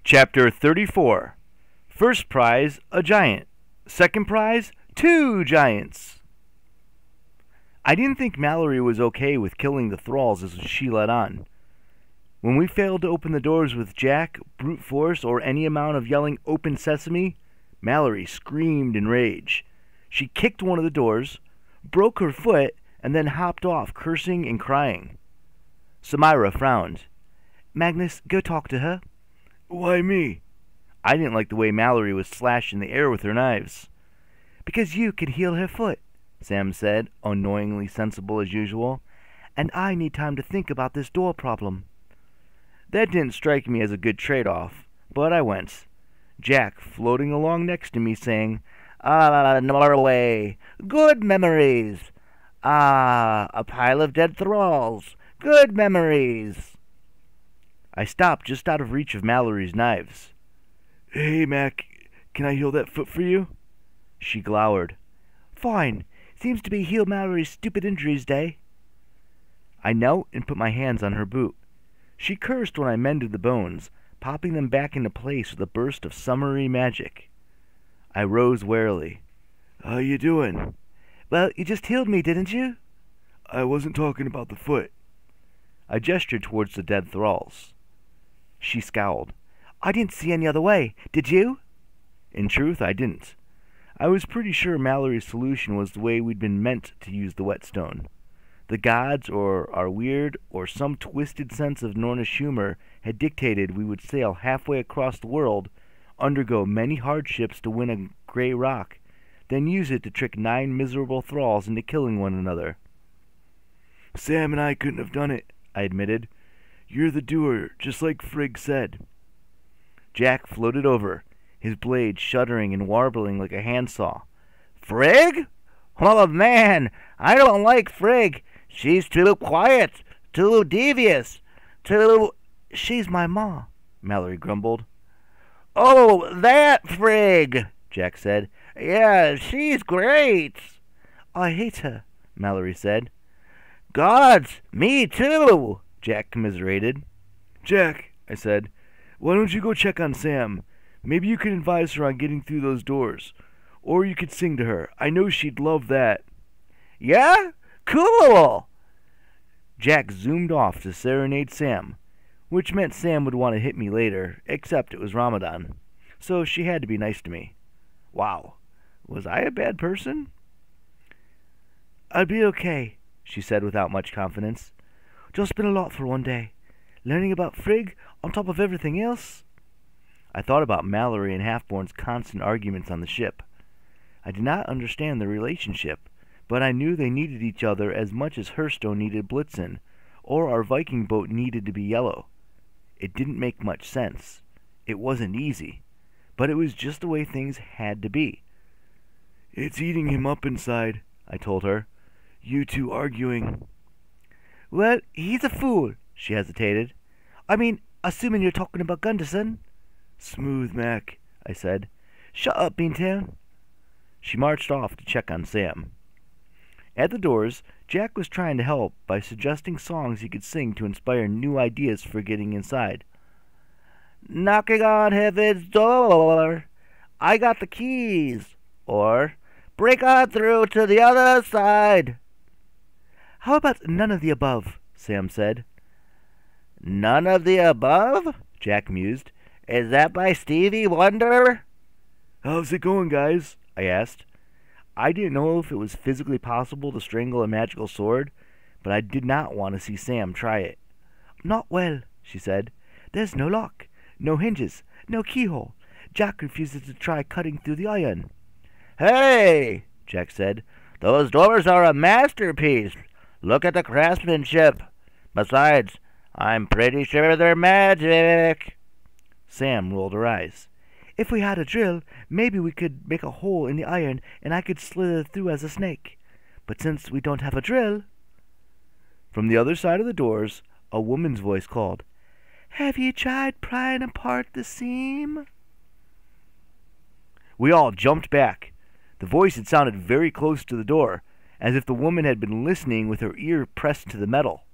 Chapter 34. First prize, a giant. Second prize, 2 giants. I didn't think Mallory was okay with killing the thralls as she let on. When we failed to open the doors with Jack, brute force, or any amount of yelling "Open Sesame," Mallory screamed in rage. She kicked one of the doors, broke her foot, and then hopped off, cursing and crying. Samira frowned. "Magnus, go talk to her." "Why me?" I didn't like the way Mallory was slashing the air with her knives. "Because you can heal her foot," Sam said, annoyingly sensible as usual. "And I need time to think about this door problem." That didn't strike me as a good trade-off, but I went. Jack floating along next to me saying, "Ah, Norway, good memories. Ah, a pile of dead thralls, good memories." I stopped just out of reach of Mallory's knives. "Hey, Mac, can I heal that foot for you?" She glowered. "Fine. Seems to be Heal Mallory's Stupid Injuries Day." I knelt and put my hands on her boot. She cursed when I mended the bones, popping them back into place with a burst of summery magic. I rose warily. "How you doing?" "Well, you just healed me, didn't you?" "I wasn't talking about the foot." I gestured towards the dead thralls. She scowled. "I didn't see any other way. Did you?" In truth, I didn't. I was pretty sure Mallory's solution was the way we'd been meant to use the whetstone. The gods, or our weird, or some twisted sense of Nornish humor, had dictated we would sail halfway across the world, undergo many hardships to win a gray rock, then use it to trick 9 miserable thralls into killing one another. "Sam and I couldn't have done it," I admitted. "You're the doer, just like Frigg said." Jack floated over, his blade shuddering and warbling like a handsaw. "Frigg? Oh, man, I don't like Frigg. She's too quiet, too devious, too—" "She's my ma," Mallory grumbled. "Oh, that Frigg," Jack said. "Yeah, she's great." "I hate her," Mallory said. "Gods, me too," Jack commiserated. "Jack," I said, "why don't you go check on Sam? Maybe you could advise her on getting through those doors. Or you could sing to her. I know she'd love that." "Yeah? Cool!" Jack zoomed off to serenade Sam, which meant Sam would want to hit me later, except it was Ramadan, so she had to be nice to me. Wow, was I a bad person? "I'll be okay," she said without much confidence. "Just been a lot for one day. Learning about Frigg on top of everything else." I thought about Mallory and Halfborn's constant arguments on the ship. I did not understand their relationship, but I knew they needed each other as much as Hearthstone needed Blitzen, or our Viking boat needed to be yellow. It didn't make much sense. It wasn't easy, but it was just the way things had to be. "It's eating him up inside," I told her. "You two arguing." "Well, he's a fool," she hesitated. "I mean, assuming you're talking about Gunderson." "Smooth, Mac," I said. "Shut up, Beantown." She marched off to check on Sam. At the doors, Jack was trying to help by suggesting songs he could sing to inspire new ideas for getting inside. "Knocking on heaven's door, I got the keys," or "break on through to the other side." "How about none of the above?" Sam said. "None of the above?" Jack mused. "Is that by Stevie Wonder?" "How's it going, guys?" I asked. I didn't know if it was physically possible to strangle a magical sword, but I did not want to see Sam try it. "Not well," she said. "There's no lock, no hinges, no keyhole. Jack refuses to try cutting through the iron." "Hey," Jack said, "those doors are a masterpiece. Look at the craftsmanship. Besides, I'm pretty sure they're magic." Sam rolled her eyes. "If we had a drill, maybe we could make a hole in the iron and I could slither through as a snake. But since we don't have a drill—" From the other side of the doors, a woman's voice called, "Have you tried prying apart the seam?" We all jumped back. The voice had sounded very close to the door, as if the woman had been listening with her ear pressed to the metal.